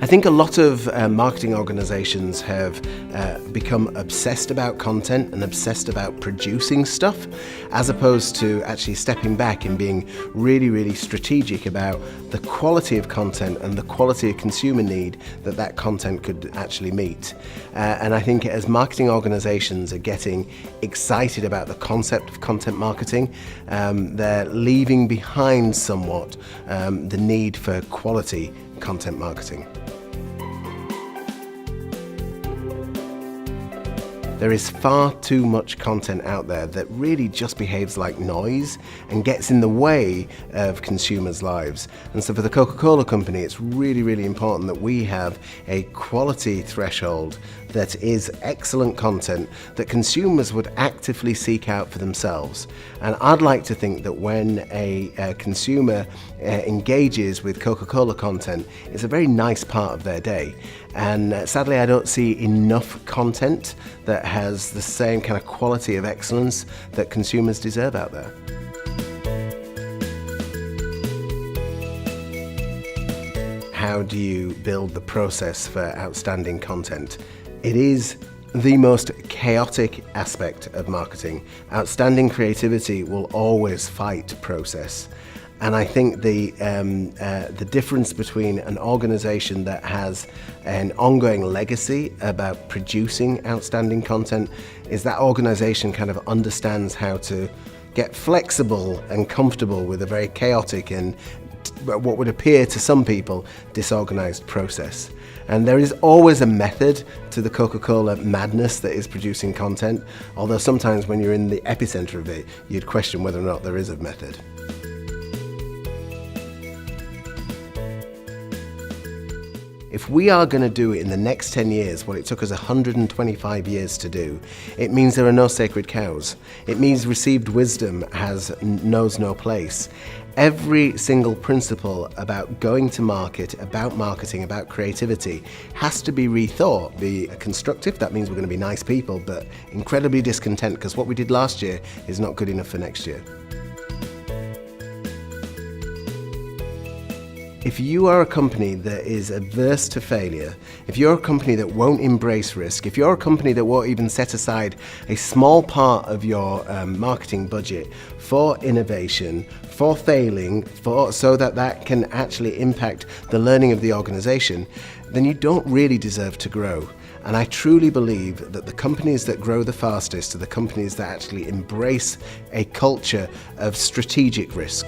I think a lot of marketing organizations have become obsessed about content and obsessed about producing stuff, as opposed to actually stepping back and being really, really strategic about the quality of content and the quality of consumer need that that content could actually meet. And I think as marketing organizations are getting excited about the concept of content marketing, they're leaving behind somewhat the need for quality content marketing. There is far too much content out there that really just behaves like noise and gets in the way of consumers' lives. And so for the Coca-Cola company, it's really, really important that we have a quality threshold that is excellent content that consumers would actively seek out for themselves. And I'd like to think that when a consumer engages with Coca-Cola content, it's a very nice part of their day. And sadly, I don't see enough content that has the same kind of quality of excellence that consumers deserve out there. How do you build the process for outstanding content? It is the most chaotic aspect of marketing. Outstanding creativity will always fight process. And I think the difference between an organization that has an ongoing legacy about producing outstanding content is that organization kind of understands how to get flexible and comfortable with a very chaotic and what would appear to some people disorganized process. And there is always a method to the Coca-Cola madness that is producing content, although sometimes when you're in the epicenter of it, you'd question whether or not there is a method. If we are going to do it in the next 10 years, what it took us 125 years to do, it means there are no sacred cows. It means received wisdom knows no place. Every single principle about going to market, about marketing, about creativity has to be rethought. Be constructive, that means we're going to be nice people, but incredibly discontent because what we did last year is not good enough for next year. If you are a company that is averse to failure, if you're a company that won't embrace risk, if you're a company that won't even set aside a small part of your marketing budget for innovation, for failing, so that can actually impact the learning of the organization, then you don't really deserve to grow. And I truly believe that the companies that grow the fastest are the companies that actually embrace a culture of strategic risk.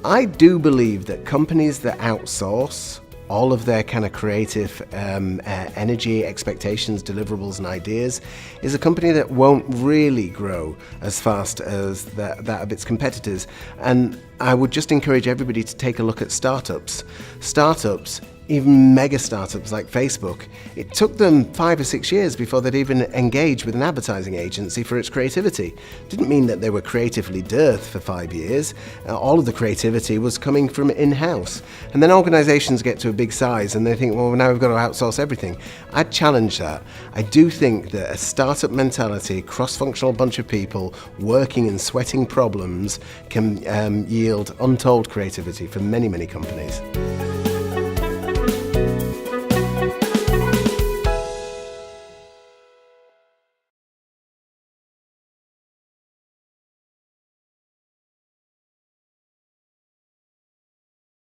I do believe that companies that outsource all of their kind of creative energy, expectations, deliverables and ideas is a company that won't really grow as fast as that of its competitors. And I would just encourage everybody to take a look at startups. Startups, even mega startups like Facebook, it took them 5 or 6 years before they'd even engage with an advertising agency for its creativity. Didn't mean that they were creatively dearth for 5 years. All of the creativity was coming from in-house. And then organizations get to a big size and they think, well, now we've got to outsource everything. I'd challenge that. I do think that a startup mentality, cross-functional bunch of people working and sweating problems can yield untold creativity for many, many companies.